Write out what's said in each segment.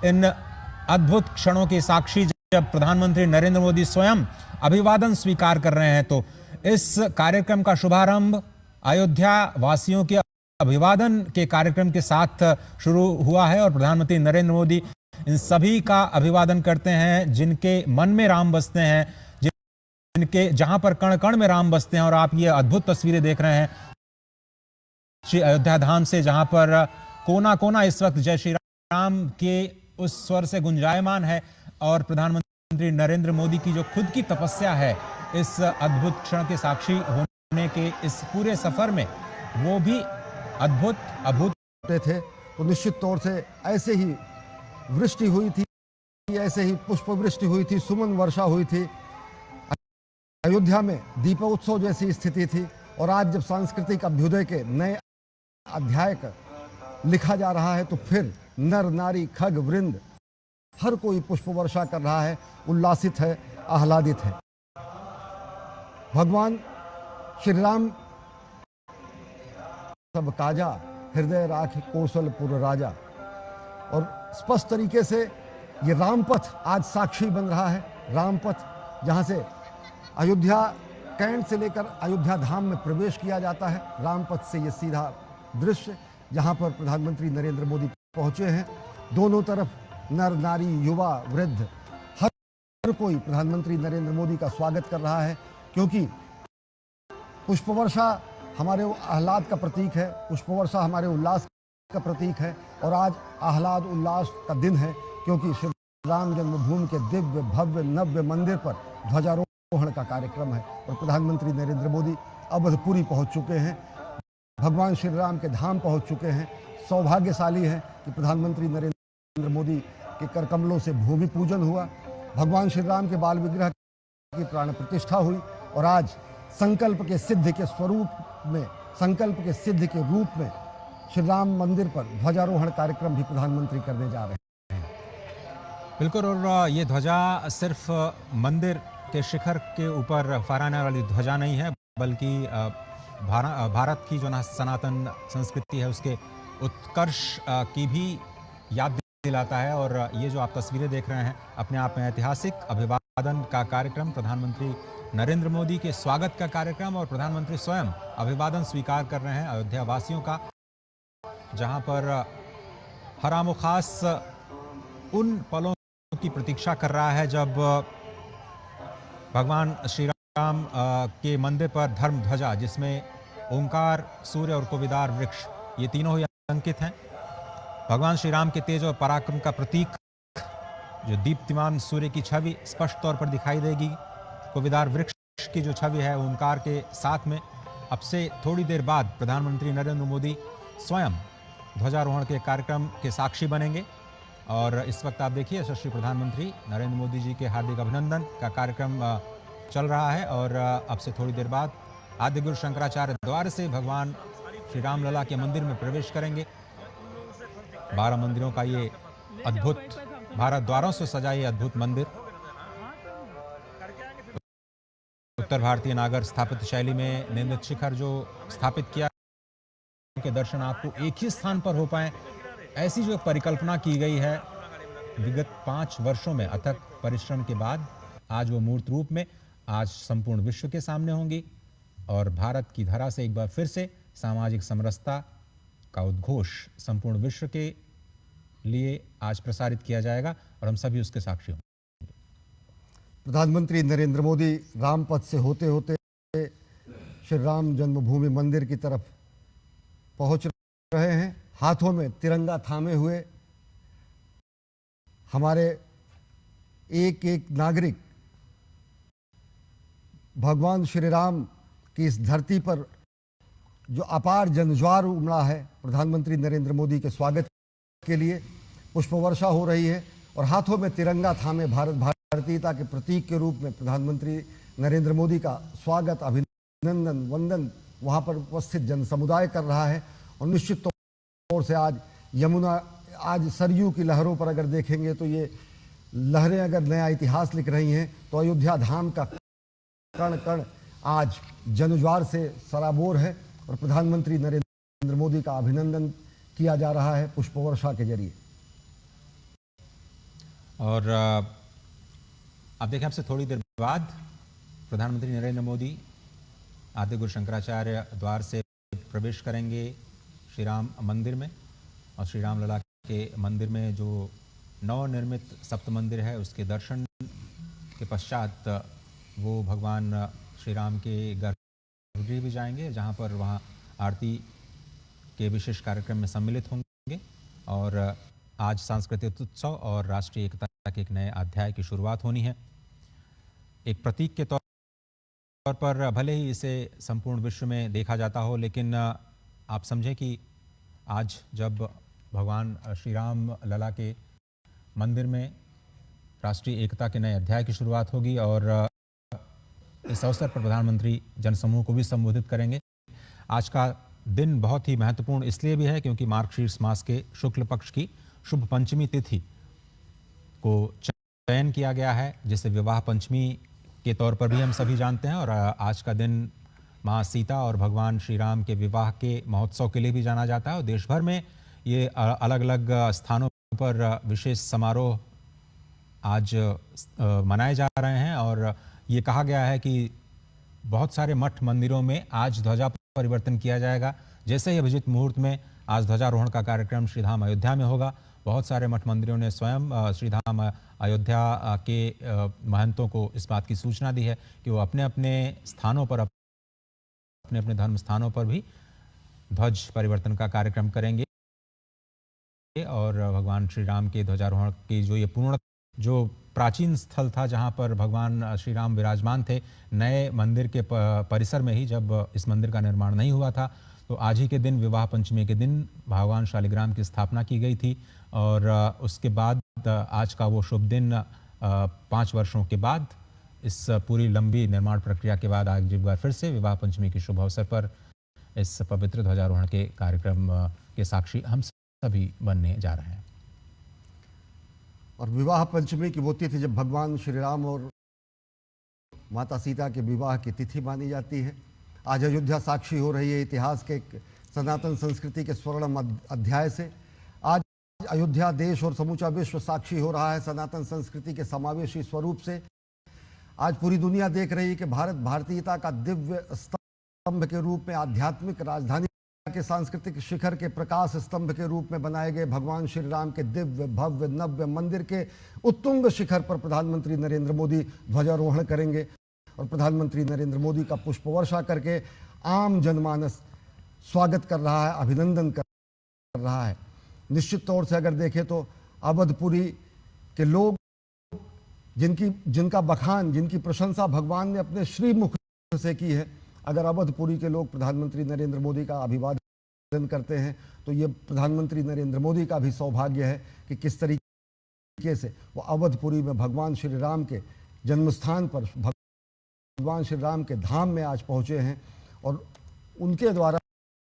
इन अद्भुत क्षणों के साक्षी जब प्रधानमंत्री नरेंद्र मोदी स्वयं अभिवादन स्वीकार कर रहे हैं, तो इस कार्यक्रम का शुभारंभ अयोध्या वासियों के अभिवादन के कार्यक्रम के साथ शुरू हुआ है और प्रधानमंत्री नरेंद्र मोदी इन सभी का अभिवादन करते हैं जिनके मन में राम बसते हैं, जिनके जहां पर कण कण में राम बसते हैं। और आप ये अद्भुत तस्वीरें देख रहे हैं श्री अयोध्या धाम से, जहां पर कोना कोना इस वक्त जय श्री राम के उस स्वर से गुंजायमान है और प्रधानमंत्री नरेंद्र मोदी की जो खुद की तपस्या है इस अद्भुत क्षण के साक्षी होने के इस पूरे सफर में, वो भी अद्भुत अभूत थे। तो निश्चित तौर से ऐसे ही वृष्टि हुई थी, ऐसे ही पुष्प वृष्टि हुई थी, सुमन वर्षा हुई थी, अयोध्या में दीपोत्सव जैसी स्थिति थी। और आज जब सांस्कृतिक अभ्युदय के नए अध्याय का लिखा जा रहा है तो फिर नर नारी खग वृंद हर कोई पुष्प वर्षा कर रहा है, उल्लासित है, आह्लादित है। भगवान श्री राम सब काजा हृदय राख कौशलपुर राजा। और स्पष्ट तरीके से ये रामपथ आज साक्षी बन रहा है। रामपथ जहां से अयोध्या कैंट से लेकर अयोध्या धाम में प्रवेश किया जाता है, रामपथ से ये सीधा दृश्य जहां पर प्रधानमंत्री नरेंद्र मोदी पहुंचे हैं। दोनों तरफ नर नारी युवा वृद्ध हर कोई प्रधानमंत्री नरेंद्र मोदी का स्वागत कर रहा है, क्योंकि पुष्पवर्षा हमारे आह्लाद का प्रतीक है, पुष्पवर्षा हमारे उल्लास का प्रतीक है। और आज आह्लाद उल्लास का दिन है, क्योंकि श्री राम जन्मभूमि के दिव्य भव्य नव्य मंदिर पर ध्वजारोहण का कार्यक्रम है और प्रधानमंत्री नरेंद्र मोदी अवधपुरी पहुंच चुके हैं, भगवान श्री राम के धाम पहुंच चुके हैं। सौभाग्यशाली है कि प्रधानमंत्री नरेंद्र मोदी के करकमलों से भूमि पूजन हुआ, भगवान श्री राम के बाल विग्रह की प्राण प्रतिष्ठा हुई और आज संकल्प के सिद्ध के स्वरूप में, संकल्प के सिद्ध के रूप में श्री राम मंदिर पर ध्वजारोहण कार्यक्रम भी प्रधानमंत्री करने जा रहे हैं। बिल्कुल, और ये ध्वजा सिर्फ मंदिर के शिखर के ऊपर फहराने वाली ध्वजा नहीं है, बल्कि भारत की जो ना सनातन संस्कृति है उसके उत्कर्ष की भी याद दिलाता है। और ये जो आप तस्वीरें देख रहे हैं अपने आप में ऐतिहासिक अभिवादन का कार्यक्रम, प्रधानमंत्री नरेंद्र मोदी के स्वागत का कार्यक्रम और प्रधानमंत्री स्वयं अभिवादन स्वीकार कर रहे हैं अयोध्या वासियों का, जहां पर हराम खास उन पलों की प्रतीक्षा कर रहा है जब भगवान श्री राम के मंदिर पर धर्म ध्वजा, जिसमें ओंकार, सूर्य और कोविदार वृक्ष, ये तीनों ही अंकित हैं। भगवान श्री राम के तेज और पराक्रम का प्रतीक जो दीप्तिमान सूर्य की छवि स्पष्ट तौर पर दिखाई देगी, कोविदार वृक्ष की जो छवि है ओंकार के साथ में। अब से थोड़ी देर बाद प्रधानमंत्री नरेंद्र मोदी स्वयं ध्वजारोहण के कार्यक्रम के साक्षी बनेंगे। और इस वक्त आप देखिए यशस्वी प्रधानमंत्री नरेंद्र मोदी जी के हार्दिक अभिनंदन का कार्यक्रम चल रहा है। और अब से थोड़ी देर बाद आदि गुरु शंकराचार्य द्वार से भगवान श्री राम लला के मंदिर में प्रवेश करेंगे। 12 मंदिरों का ये अद्भुत, 12 द्वारों से सजा ये अद्भुत मंदिर उत्तर भारतीय नागर स्थापित शैली में निर्मित शिखर जो स्थापित किया के दर्शन आपको एक ही स्थान पर हो पाए, ऐसी जो परिकल्पना की गई है विगत 5 वर्षों में अथक परिश्रम के बाद आज वो मूर्त रूप में आज संपूर्ण विश्व के सामने होंगी। और भारत की धरा से एक बार फिर से सामाजिक समरसता का उद्घोष संपूर्ण विश्व के लिए आज प्रसारित किया जाएगा और हम सभी उसके साक्षी होंगे। प्रधानमंत्री नरेंद्र मोदी रामपथ से होते होते श्री राम जन्मभूमि मंदिर की तरफ पहुंच रहे हैं, हाथों में तिरंगा थामे हुए। हमारे एक एक नागरिक भगवान श्री राम की इस धरती पर जो अपार जनज्वार उमड़ा है, प्रधानमंत्री नरेंद्र मोदी के स्वागत के लिए पुष्पवर्षा हो रही है और हाथों में तिरंगा थामे भारतीयता के प्रतीक के रूप में प्रधानमंत्री नरेंद्र मोदी का स्वागत, अभिनंदन, वंदन वहां पर उपस्थित जन समुदाय कर रहा है। और निश्चित तौर से आज यमुना, आज सरयू की लहरों पर अगर देखेंगे तो ये लहरें अगर नया इतिहास लिख रही हैं, तो अयोध्या धाम का कण कण आज जनज्वार से सराबोर है और प्रधानमंत्री नरेंद्र मोदी का अभिनंदन किया जा रहा है पुष्पवर्षा के जरिए। और आप देखें, आपसे थोड़ी देर बाद प्रधानमंत्री नरेंद्र मोदी आदि गुरु शंकराचार्य द्वार से प्रवेश करेंगे श्री राम मंदिर में। और श्री राम लला के मंदिर में जो नवनिर्मित सप्त मंदिर है, उसके दर्शन के पश्चात वो भगवान श्री राम के गर्भगृह भी जाएंगे, जहाँ पर वहाँ आरती के विशेष कार्यक्रम में सम्मिलित होंगे। और आज सांस्कृतिक उत्सव और राष्ट्रीय एकता के एक नए अध्याय की शुरुआत होनी है। एक प्रतीक के तौर पर भले ही इसे संपूर्ण विश्व में देखा जाता हो, लेकिन आप समझें कि आज जब भगवान श्री राम लला के मंदिर में राष्ट्रीय एकता के नए अध्याय की शुरुआत होगी और इस अवसर पर प्रधानमंत्री जनसमूह को भी संबोधित करेंगे। आज का दिन बहुत ही महत्वपूर्ण इसलिए भी है क्योंकि मार्गशीर्ष मास के शुक्ल पक्ष की शुभ पंचमी तिथि को चयन किया गया है, जिसे विवाह पंचमी के तौर पर भी हम सभी जानते हैं। और आज का दिन माँ सीता और भगवान श्री राम के विवाह के महोत्सव के लिए भी जाना जाता है। और देश भर में ये अलग अलग स्थानों पर विशेष समारोह आज मनाए जा रहे हैं। और ये कहा गया है कि बहुत सारे मठ मंदिरों में आज ध्वजा परिवर्तन किया जाएगा। जैसे ही अभिजीत मुहूर्त में आज ध्वजारोहण का कार्यक्रम श्रीधाम अयोध्या में होगा। बहुत सारे मठ मंदिरों ने स्वयं श्रीधाम अयोध्या के महंतों को इस बात की सूचना दी है कि वो अपने अपने स्थानों पर, अपने अपने धर्म स्थानों पर भी ध्वज परिवर्तन का कार्यक्रम करेंगे। और भगवान श्री राम के ध्वजारोहण की जो प्राचीन स्थल था जहां पर भगवान श्री राम विराजमान थे, नए मंदिर के परिसर में ही, जब इस मंदिर का निर्माण नहीं हुआ था, तो आज ही के दिन विवाह पंचमी के दिन भगवान शालिग्राम की स्थापना की गई थी। और उसके बाद आज का वो शुभ दिन 5 वर्षों के बाद, इस पूरी लंबी निर्माण प्रक्रिया के बाद आज एक बार फिर से विवाह पंचमी के शुभ अवसर पर इस पवित्र ध्वजारोहण के कार्यक्रम के साक्षी हम सभी बनने जा रहे हैं। और विवाह पंचमी की वो तिथि जब भगवान श्री राम और माता सीता के विवाह की तिथि मानी जाती है। आज अयोध्या साक्षी हो रही है इतिहास के सनातन संस्कृति के स्वर्णिम अध्याय से। आज अयोध्या देश और समूचा विश्व साक्षी हो रहा है सनातन संस्कृति के समावेशी स्वरूप से। आज पूरी दुनिया देख रही है कि भारत भारतीयता का दिव्य स्तंभ के रूप में, आध्यात्मिक राजधानी के सांस्कृतिक शिखर के प्रकाश स्तंभ के रूप में बनाए गए भगवान श्री राम के दिव्य भव्य नव्य मंदिर के उत्तुंग शिखर पर प्रधानमंत्री नरेंद्र मोदी ध्वजारोहण करेंगे। और प्रधानमंत्री नरेंद्र मोदी का पुष्प वर्षा करके आम जनमानस स्वागत कर रहा है, अभिनंदन कर रहा है। निश्चित तौर से अगर देखें तो अवधपुरी के लोग जिनका बखान, जिनकी प्रशंसा भगवान ने अपने श्रीमुख से की है, अगर अवधपुरी के लोग प्रधानमंत्री नरेंद्र मोदी का अभिवादन करते हैं तो ये प्रधानमंत्री नरेंद्र मोदी का भी सौभाग्य है कि किस तरीके से वो अवधपुरी में भगवान श्री राम के जन्मस्थान पर, भगवान श्री राम के धाम में आज पहुंचे हैं। और उनके द्वारा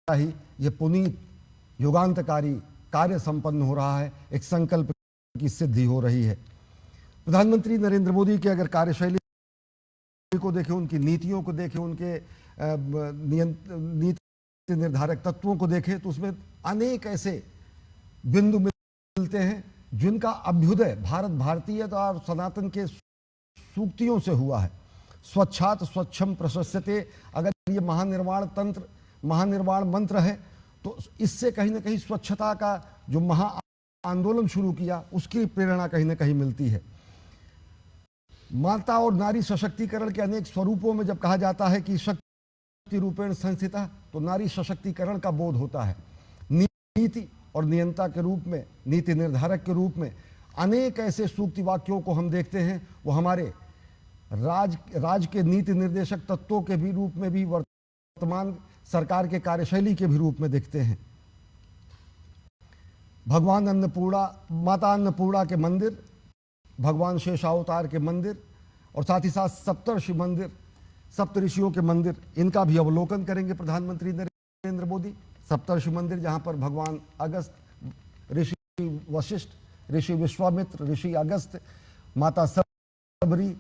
ही ये पुनीत युगांतकारी कार्य संपन्न हो रहा है, एक संकल्प की सिद्धि हो रही है। प्रधानमंत्री नरेंद्र मोदी की अगर कार्यशैली को देखें, उनकी नीतियों को देखें, उनके नीति निर्धारक तत्वों को देखें, तो उसमें अनेक ऐसे बिंदु मिलते हैं जिनका अभ्युदय भारत भारतीयता और सनातन के सूक्तियों से हुआ है। स्वच्छात स्वच्छम प्रशस्यते, अगर ये महानिर्वाण तंत्र, महानिर्वाण मंत्र है, तो इससे कहीं ना कहीं स्वच्छता का जो महा आंदोलन शुरू किया, उसकी प्रेरणा कहीं ना कहीं मिलती है। माता और नारी सशक्तिकरण के अनेक स्वरूपों में जब कहा जाता है कि शक्ति रूपेण संस्थिता, तो नारी सशक्तिकरण का बोध होता है। नीति और नियंता के रूप में, नीति निर्धारक के रूप में अनेक ऐसे सूक्ति वाक्यों को हम देखते हैं। वो हमारे राज के नीति निर्देशक तत्वों के भी रूप में भी, वर्तमान सरकार के कार्यशैली के भी रूप में दिखते हैं। भगवान अन्नपूर्णा, माता अन्नपूर्णा के मंदिर, भगवान शेषावतार के मंदिर और साथ ही साथ सप्तर्षि मंदिर, सप्तऋषियों के मंदिर, इनका भी अवलोकन करेंगे प्रधानमंत्री नरेंद्र मोदी। सप्तर्षि मंदिर जहां पर भगवान अगस्त, ऋषि वशिष्ठ, ऋषि विश्वामित्र, ऋषि अगस्त, माता सबरी,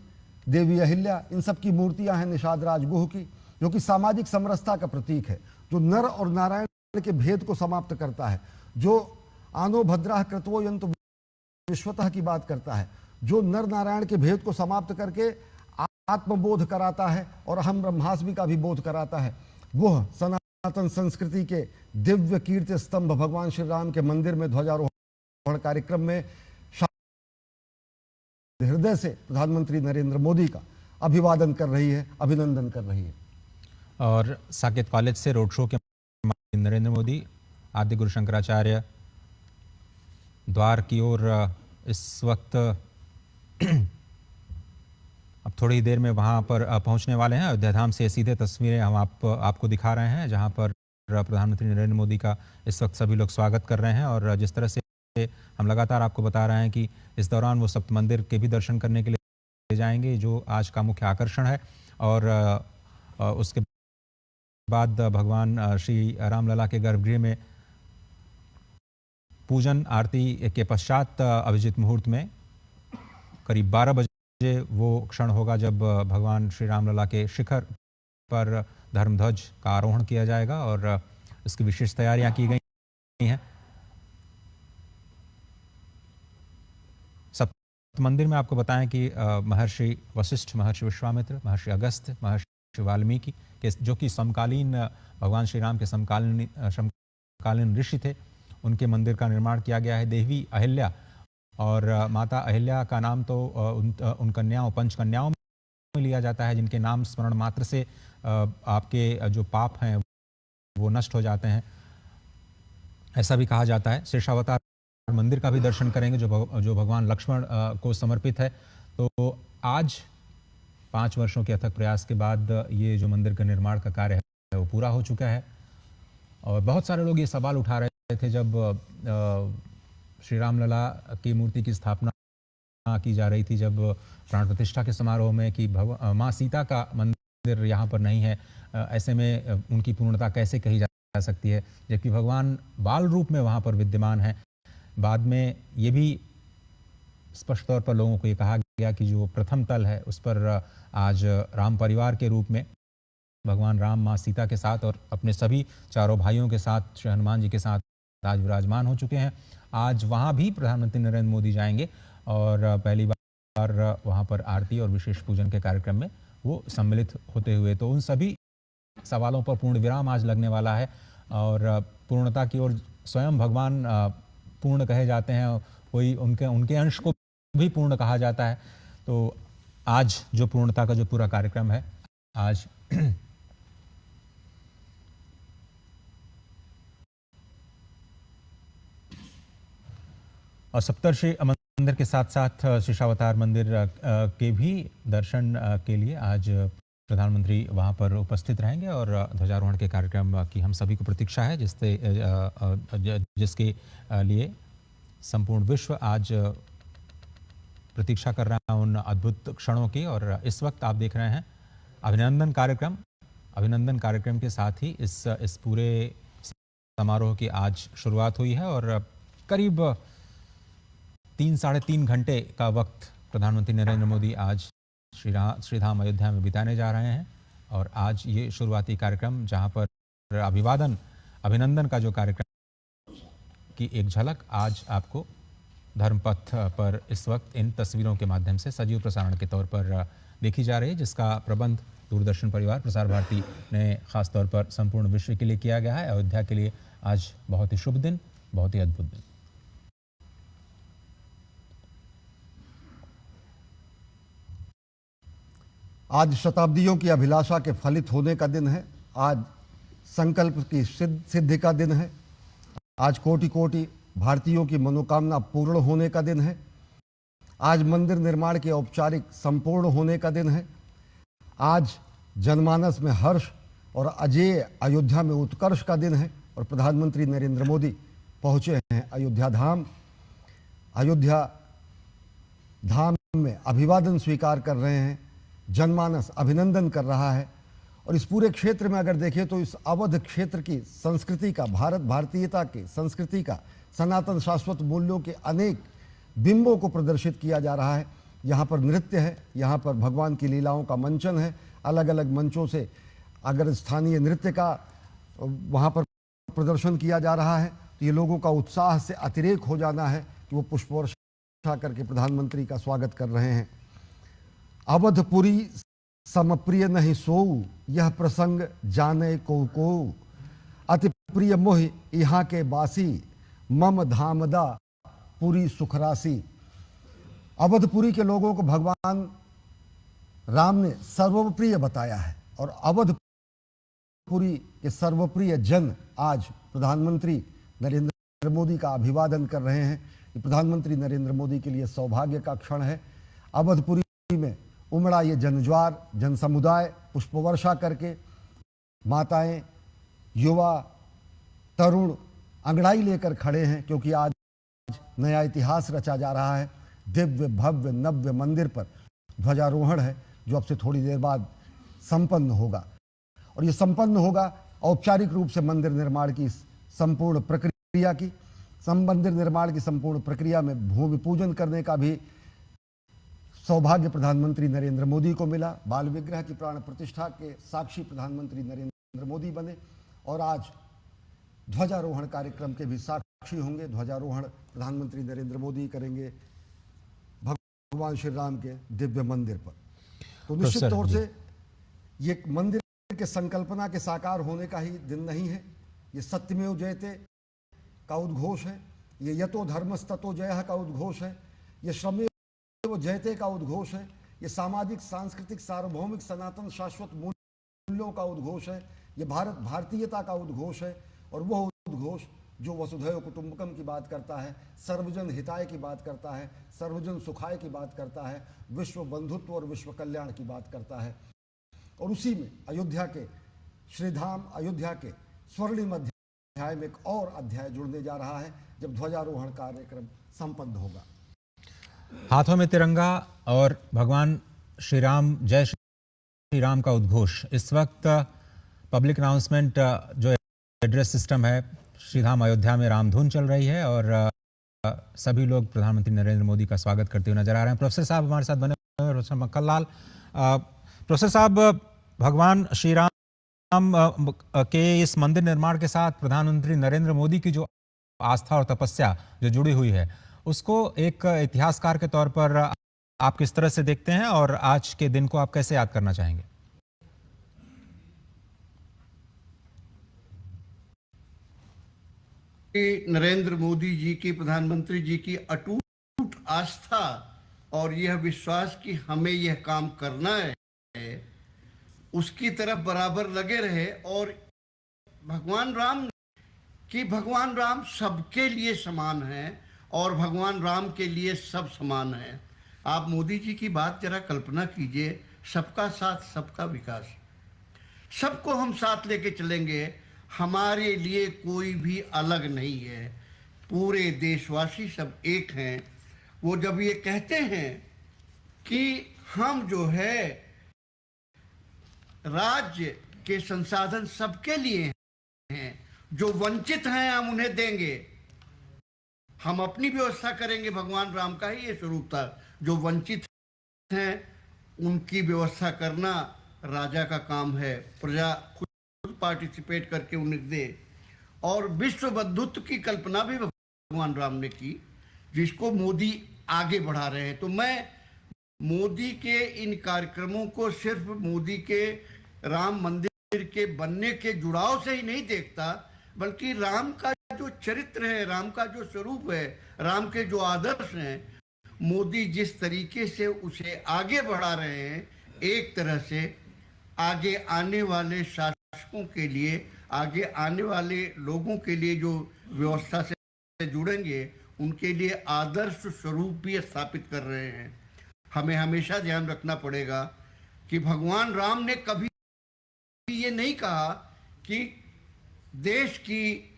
देवी अहिल्या, इन सब की मूर्तियां हैं निषाद राजगुह की, जो कि सामाजिक समरसता का प्रतीक है, जो नर और नारायण के भेद को समाप्त करता है, जो आनो भद्राः कृतवो यन्तु विश्वतः की बात करता है, जो नर नारायण के भेद को समाप्त करके आत्मबोध कराता है और अहम ब्रह्मास्मि का भी बोध कराता है, वह सनातन संस्कृति के दिव्य कीर्ति स्तंभ भगवान श्री राम के मंदिर में ध्वजारोहण कार्यक्रम में हृदय से प्रधानमंत्री नरेंद्र मोदी का अभिवादन कर रही है, अभिनंदन कर रही है। और साकेत कॉलेज से रोड शो के नरेंद्र मोदी आदि गुरु शंकराचार्य द्वार की ओर इस वक्त अब थोड़ी देर में वहां पर पहुंचने वाले हैं। अयोध्या धाम से सीधे तस्वीरें हम आपको दिखा रहे हैं, जहां पर प्रधानमंत्री नरेंद्र मोदी का इस वक्त सभी लोग स्वागत कर रहे हैं। और जिस तरह से हम लगातार आपको बता रहे हैं कि इस दौरान वो सप्त मंदिर के भी दर्शन करने के लिए जाएंगे, जो आज का मुख्य आकर्षण है। और उसके बाद भगवान श्री रामलला के गर्भगृह में पूजन आरती के पश्चात अभिजीत मुहूर्त में करीब 12 बजे वो क्षण होगा जब भगवान श्री रामलला के शिखर पर धर्मध्वज का आरोहण किया जाएगा और इसकी विशेष तैयारियां की गई हैं। सप्त मंदिर में आपको बताएं कि महर्षि वशिष्ठ, महर्षि विश्वामित्र, महर्षि अगस्त्य, महर्षि वाल्मीकि के जो कि समकालीन भगवान श्री राम के समकालीन ऋषि थे, उनके मंदिर का निर्माण किया गया है। देवी अहिल्या और माता अहिल्या का नाम तो उन कन्याओं, पंच कन्याओं में लिया जाता है, जिनके नाम स्मरण मात्र से आपके जो पाप हैं वो नष्ट हो जाते हैं, ऐसा भी कहा जाता है। शेषावतार मंदिर का भी दर्शन करेंगे जो भगवान लक्ष्मण को समर्पित है। तो आज 5 वर्षों के अथक प्रयास के बाद ये जो मंदिर का निर्माण का कार्य है वो पूरा हो चुका है। और बहुत सारे लोग ये सवाल उठा रहे थे जब श्री रामलला की मूर्ति की स्थापना की जा रही थी, जब प्राण प्रतिष्ठा के समारोह में, कि माँ सीता का मंदिर यहाँ पर नहीं है, ऐसे में उनकी पूर्णता कैसे कही जा सकती है, जबकि भगवान बाल रूप में वहाँ पर विद्यमान है। बाद में ये भी स्पष्ट तौर पर लोगों को ये कहा गया कि जो प्रथम तल है उस पर आज राम परिवार के रूप में भगवान राम माँ सीता के साथ और अपने सभी चारों भाइयों के साथ, श्री हनुमान जी के साथ आज विराजमान हो चुके हैं। आज वहाँ भी प्रधानमंत्री नरेंद्र मोदी जाएंगे और पहली बार वहाँ पर आरती और विशेष पूजन के कार्यक्रम में वो सम्मिलित होते हुए, तो उन सभी सवालों पर पूर्ण विराम आज लगने वाला है। और पूर्णता की ओर स्वयं भगवान पूर्ण कहे जाते हैं, कोई उनके अंश को भी पूर्ण कहा जाता है। तो आज जो पूर्णता का जो पूरा कार्यक्रम है, आज और सप्तर्षि मंदिर के साथ साथ शेषावतार मंदिर के भी दर्शन के लिए आज प्रधानमंत्री वहां पर उपस्थित रहेंगे और ध्वजारोहण के कार्यक्रम की हम सभी को प्रतीक्षा है, जिसके लिए संपूर्ण विश्व आज प्रतीक्षा कर रहा है उन अद्भुत क्षणों की। और इस वक्त आप देख रहे हैं अभिनंदन कार्यक्रम। अभिनंदन कार्यक्रम के साथ ही इस पूरे समारोह की आज शुरुआत हुई है और करीब 3-3.5 घंटे का वक्त प्रधानमंत्री नरेंद्र मोदी आज श्रीधाम अयोध्या में बिताने जा रहे हैं। और आज ये शुरुआती कार्यक्रम, जहां पर अभिनंदन का जो कार्यक्रम की एक झलक आज आपको धर्मपथ पर इस वक्त इन तस्वीरों के माध्यम से सजीव प्रसारण के तौर पर देखी जा रही है, जिसका प्रबंध दूरदर्शन परिवार प्रसार भारती ने खासतौर पर संपूर्ण विश्व के लिए किया गया है। अयोध्या के लिए आज बहुत ही शुभ दिन, बहुत ही अद्भुत दिन। आज शताब्दियों की अभिलाषा के फलित होने का दिन है। आज संकल्प की सिद्धि का दिन है। आज कोटि कोटि भारतीयों की मनोकामना पूर्ण होने का दिन है। आज मंदिर निर्माण के औपचारिक संपूर्ण होने का दिन है। आज जनमानस में हर्ष और अजेय अयोध्या में उत्कर्ष का दिन है। और प्रधानमंत्री नरेंद्र मोदी पहुंचे हैं अयोध्या धाम। अयोध्या धाम में अभिवादन स्वीकार कर रहे हैं, जनमानस अभिनंदन कर रहा है। और इस पूरे क्षेत्र में अगर देखें तो इस अवध क्षेत्र की संस्कृति का, भारतीयता की संस्कृति का, सनातन शाश्वत मूल्यों के अनेक बिंबों को प्रदर्शित किया जा रहा है। यहाँ पर नृत्य है, यहाँ पर भगवान की लीलाओं का मंचन है। अलग अलग मंचों से अगर स्थानीय नृत्य का वहाँ पर प्रदर्शन किया जा रहा है तो ये लोगों का उत्साह से अतिरेक हो जाना है कि वो पुष्प वर्षा करके प्रधानमंत्री का स्वागत कर रहे हैं। अवधपुरी समप्रिय नहीं सोऊ, यह प्रसंग जाने को अति प्रिय मोह यहाँ के बासी, मम धामदा पुरी सुखरासी। अवधपुरी के लोगों को भगवान राम ने सर्वप्रिय बताया है और अवधपुरी के सर्वप्रिय जन आज प्रधानमंत्री नरेंद्र मोदी का अभिवादन कर रहे हैं। प्रधानमंत्री नरेंद्र मोदी के लिए सौभाग्य का क्षण है। अवधपुरी में उमड़ा ये जनज्वार, जन समुदाय पुष्प वर्षा करके माताएं, युवा, तरुण अंगड़ाई लेकर खड़े हैं, क्योंकि आज नया इतिहास रचा जा रहा है। दिव्य भव्य नव्य मंदिर पर ध्वजारोहण है जो अब से थोड़ी देर बाद संपन्न होगा और ये संपन्न होगा औपचारिक रूप से मंदिर निर्माण की संपूर्ण प्रक्रिया की। मंदिर निर्माण की संपूर्ण प्रक्रिया में भूमि पूजन करने का भी सौभाग्य प्रधानमंत्री नरेंद्र मोदी को मिला। बाल विग्रह की प्राण प्रतिष्ठा के साक्षी प्रधानमंत्री नरेंद्र मोदी बने और आज ध्वजारोहण कार्यक्रम के भी साक्षी होंगे। ध्वजारोहण प्रधानमंत्री नरेंद्र मोदी करेंगे भगवान श्री राम के दिव्य मंदिर पर। तो निश्चित तौर से ये मंदिर के संकल्पना के साकार होने का ही दिन नहीं है। ये सत्यमेव जयते का उद्घोष है, ये यतो धर्मस्ततो जयः का उद्घोष है, ये श्रमेव जयते का उद्घोष है, ये सामाजिक सांस्कृतिक सार्वभौमिक सनातन शाश्वत मूल्यों का उद्घोष है, ये भारत भारतीयता का उद्घोष है और वह उद्घोष जो वसुधैव कुटुंबकम की बात करता है, सर्वजन हिताय की बात करता है, सर्वजन सुखाय की बात करता है, विश्व बंधुत्व और विश्व कल्याण की बात करता है। और उसी में अयोध्या के श्रीधाम अयोध्या के स्वर्णिम अध्याय में एक और अध्याय जुड़ने जा रहा है जब ध्वजारोहण कार्यक्रम संपन्न होगा। हाथों में तिरंगा और भगवान श्री राम, जय श्री राम का उद्घोष। इस वक्त पब्लिक अनाउंसमेंट जो एड्रेस सिस्टम है, श्रीधाम अयोध्या में रामधुन चल रही है और सभी लोग प्रधानमंत्री नरेंद्र मोदी का स्वागत करते हुए नजर आ रहे हैं। प्रोफेसर साहब हमारे साथ बने हुए हैं, प्रोफेसर मक्खनलाल। प्रोफेसर साहब, भगवान श्री राम के इस मंदिर निर्माण के साथ प्रधानमंत्री नरेंद्र मोदी की जो आस्था और तपस्या जो जुड़ी हुई है, उसको एक इतिहासकार के तौर पर आप किस तरह से देखते हैं और आज के दिन को आप कैसे याद करना चाहेंगे? नरेंद्र मोदी जी की, प्रधानमंत्री जी की अटूट आस्था और यह विश्वास कि हमें यह काम करना है, उसकी तरफ बराबर लगे रहे और भगवान राम सबके लिए समान हैं और भगवान राम के लिए सब समान हैं। आप मोदी जी की बात जरा कल्पना कीजिए, सबका साथ सबका विकास, सबको हम साथ लेके चलेंगे, हमारे लिए कोई भी अलग नहीं है, पूरे देशवासी सब एक हैं। वो जब ये कहते हैं कि हम जो है राज्य के संसाधन सबके लिए हैं, जो वंचित हैं हम उन्हें देंगे, हम अपनी व्यवस्था करेंगे। भगवान राम का ही ये स्वरूप था, जो वंचित हैं उनकी व्यवस्था करना राजा का काम है, प्रजा खुद पार्टिसिपेट करके उन्हें दे। और विश्व बंधुत्व की कल्पना भी भगवान राम ने की, जिसको मोदी आगे बढ़ा रहे हैं। तो मैं मोदी के इन कार्यक्रमों को सिर्फ मोदी के राम मंदिर के बनने के जुड़ाव से ही नहीं देखता, बल्कि राम का जो चरित्र है, राम का जो स्वरूप है, राम के जो आदर्श हैं, मोदी जिस तरीके से उसे आगे बढ़ा रहे हैं, एक तरह से आगे आने वाले शासकों के लिए, आगे आने वाले लोगों के लिए जो व्यवस्था से जुड़ेंगे, उनके लिए आदर्श स्वरूप भी स्थापित कर रहे हैं। हमें हमेशा ध्यान रखना पड़ेगा कि भगवान राम ने कभी ये नहीं कहा कि देश की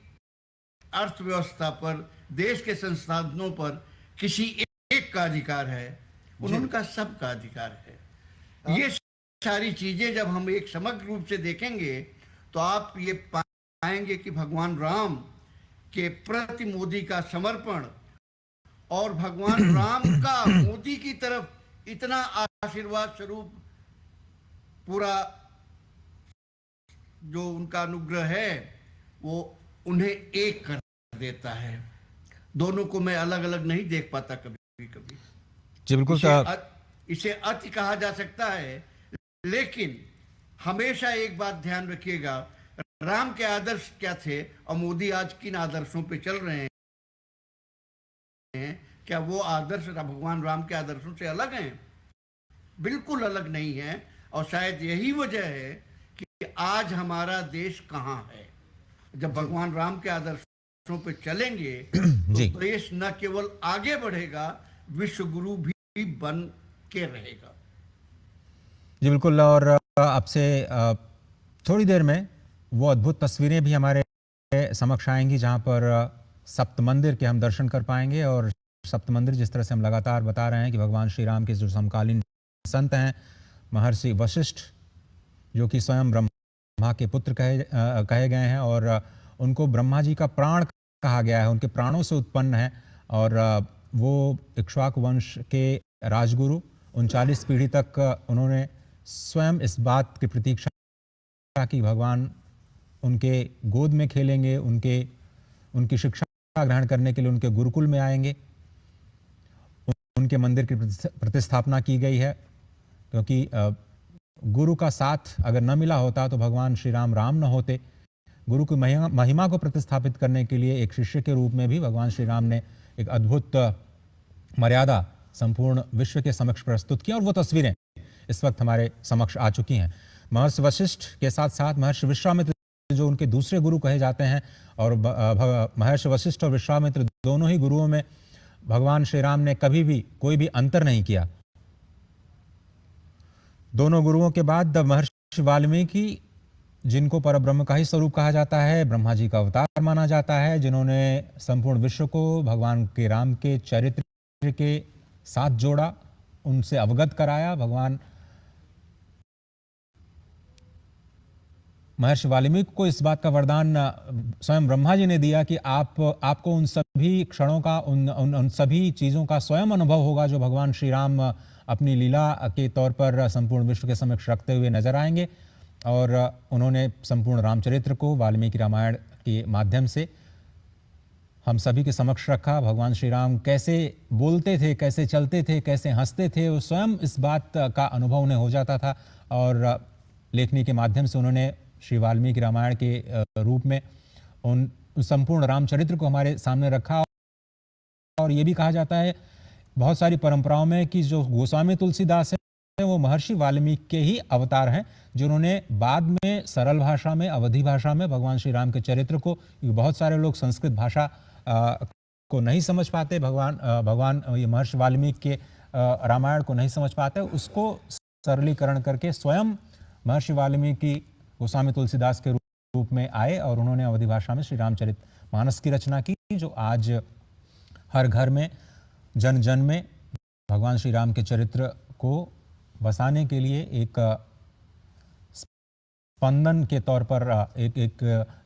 अर्थव्यवस्था पर, देश के संसाधनों पर किसी एक का अधिकार है, उनका सबका अधिकार है। ये सारी चीजें जब हम एक समग्र रूप से देखेंगे तो आप ये पाएंगे कि भगवान राम के प्रति मोदी का समर्पण और भगवान राम का मोदी की तरफ इतना आशीर्वाद स्वरूप पूरा जो उनका अनुग्रह है, वो उन्हें एक कर देता है। दोनों को मैं अलग अलग नहीं देख पाता कभी। कभी। जी बिल्कुल। इसे अति कहा जा सकता है, लेकिन हमेशा एक बात ध्यान रखिएगा, राम के आदर्श क्या थे और मोदी आज किन आदर्शों पे चल रहे हैं, क्या वो आदर्श भगवान राम के आदर्शों से अलग हैं? बिल्कुल अलग नहीं है। और शायद यही वजह है कि आज हमारा देश कहाँ है। जब भगवान राम के आदर्शों पे चलेंगे तो जी देश न केवल आगे बढ़ेगा, विश्व गुरु भी बन के रहेगा। जी बिल्कुल। और आपसे थोड़ी देर में वो अद्भुत तस्वीरें भी हमारे समक्ष आएंगी जहां पर सप्त मंदिर के हम दर्शन कर पाएंगे। और सप्त मंदिर, जिस तरह से हम लगातार बता रहे हैं कि भगवान श्री राम के जो समकालीन संत हैं, महर्षि वशिष्ठ, जो कि स्वयं ब्रह्मा के पुत्र कहे गए हैं, और उनको ब्रह्मा जी का प्राण कहा गया है, उनके प्राणों से उत्पन्न है। और वो इक्ष्वाकु वंश के राजगुरु 39 पीढ़ी तक उन्होंने स्वयं इस बात की प्रतीक्षा की भगवान उनके गोद में खेलेंगे, उनकी शिक्षा ग्रहण करने के लिए उनके गुरुकुल में आएंगे। उनके मंदिर की प्रतिस्थापना की गई है, क्योंकि गुरु का साथ अगर न मिला होता तो भगवान श्री राम न होते। गुरु की महिमा को प्रतिस्थापित करने के लिए एक शिष्य के रूप में भी भगवान श्री राम ने एक अद्भुत मर्यादा संपूर्ण विश्व के समक्ष प्रस्तुत किया। और वो तस्वीरें इस वक्त हमारे समक्ष आ चुकी हैं। महर्षि वशिष्ठ के साथ साथ महर्षि विश्वामित्र, जो उनके दूसरे गुरु कहे जाते हैं, और महर्षि वशिष्ठ और विश्वामित्र दोनों ही गुरुओं में भगवान श्री राम ने कभी भी कोई भी अंतर नहीं किया। दोनों गुरुओं के बाद महर्षि वाल्मीकि, जिनको परब्रह्म का ही स्वरूप कहा जाता है, ब्रह्मा जी का अवतार माना जाता है, जिन्होंने संपूर्ण विश्व को भगवान के राम के चरित्र के साथ जोड़ा, उनसे अवगत कराया। भगवान महर्षि वाल्मीकि को इस बात का वरदान स्वयं ब्रह्मा जी ने दिया कि आपको उन सभी क्षणों का, उन सभी चीज़ों का स्वयं अनुभव होगा जो भगवान श्री राम अपनी लीला के तौर पर संपूर्ण विश्व के समक्ष रखते हुए नजर आएंगे। और उन्होंने संपूर्ण रामचरित्र को वाल्मीकि रामायण के माध्यम से हम सभी के समक्ष रखा। भगवान श्री राम कैसे बोलते थे, कैसे चलते थे, कैसे हंसते थे, वो स्वयं इस बात का अनुभव उन्हें हो जाता था। और लेखनी के माध्यम से उन्होंने श्री वाल्मीकि रामायण के रूप में उन संपूर्ण रामचरित्र को हमारे सामने रखा। और ये भी कहा जाता है बहुत सारी परंपराओं में कि जो गोस्वामी तुलसीदास है वो महर्षि वाल्मीकि के ही अवतार हैं, जिन्होंने बाद में सरल भाषा में, अवधी भाषा में भगवान श्री राम के चरित्र को, बहुत सारे लोग संस्कृत भाषा को नहीं समझ पाते, भगवान ये महर्षि वाल्मीकि के रामायण को नहीं समझ पाते, उसको सरलीकरण करके स्वयं महर्षि वाल्मीकि गोस्वामी तुलसीदास के रूप में आए और उन्होंने अवधी भाषा में श्री रामचरित मानस की रचना की, जो आज हर घर में, जन जन में भगवान श्री राम के चरित्र को बसाने के लिए एक स्पंदन के तौर पर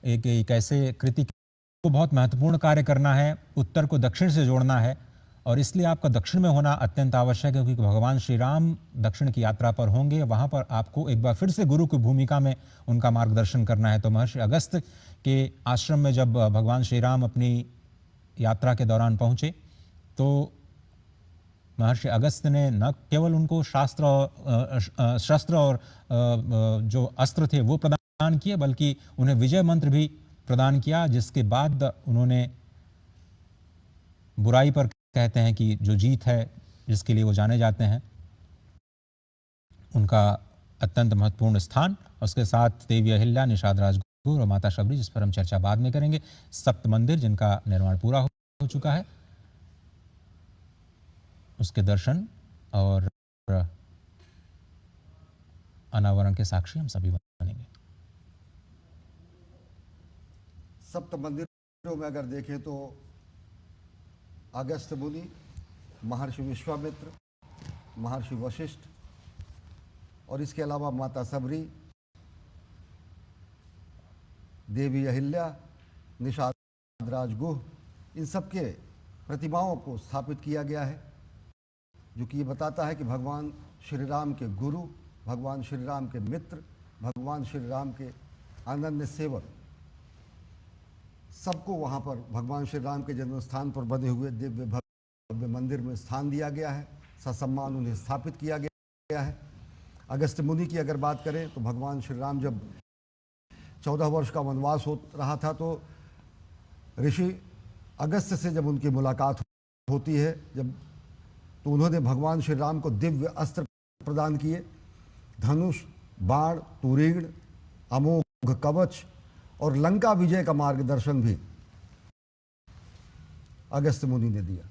एक ऐसे कृति को बहुत महत्वपूर्ण कार्य करना है, उत्तर को दक्षिण से जोड़ना है। और इसलिए आपका दक्षिण में होना अत्यंत आवश्यक है, क्योंकि भगवान श्री राम दक्षिण की यात्रा पर होंगे, वहां पर आपको एक बार फिर से गुरु की भूमिका में उनका मार्गदर्शन करना है। तो महर्षि अगस्त के आश्रम में जब भगवान श्री राम अपनी यात्रा के दौरान पहुंचे तो महर्षि अगस्त ने न केवल उनको शस्त्र और जो अस्त्र थे वो प्रदान किए, बल्कि उन्हें विजय मंत्र भी प्रदान किया, जिसके बाद उन्होंने बुराई पर, कहते हैं कि जो जीत है जिसके लिए वो जाने जाते हैं, उनका अत्यंत महत्वपूर्ण स्थान, उसके साथ देवी अहिल्या, निषाद राजगुरु और माता शबरी, जिस पर हम चर्चा बाद में करेंगे, सप्त मंदिर जिनका निर्माण पूरा हो चुका है, उसके दर्शन और अनावरण के साक्षी हम सभी बनेंगे। सप्त मंदिरों में अगर देखें तो अगस्त्य मुनि, महर्षि विश्वामित्र, महर्षि वशिष्ठ और इसके अलावा माता सबरी, देवी अहिल्या, निषाद राजगुह, इन सब के प्रतिमाओं को स्थापित किया गया है, जो कि ये बताता है कि भगवान श्री राम के गुरु, भगवान श्री राम के मित्र, भगवान श्री राम के अनन्य सेवक, सबको वहाँ पर भगवान श्री राम के जन्म स्थान पर बने हुए दिव्य भव्य मंदिर मंदिर में स्थान दिया गया है, ससम्मान उन्हें स्थापित किया गया है। अगस्त्य मुनि की अगर बात करें तो भगवान श्री राम जब 14 वर्ष का वनवास हो रहा था तो ऋषि अगस्त्य से जब उनकी मुलाकात होती है तो उन्होंने भगवान श्री राम को दिव्य अस्त्र प्रदान किए, धनुष, बाण, तुरीण, अमोघ कवच और लंका विजय का मार्गदर्शन भी अगस्त्य मुनि ने दिया।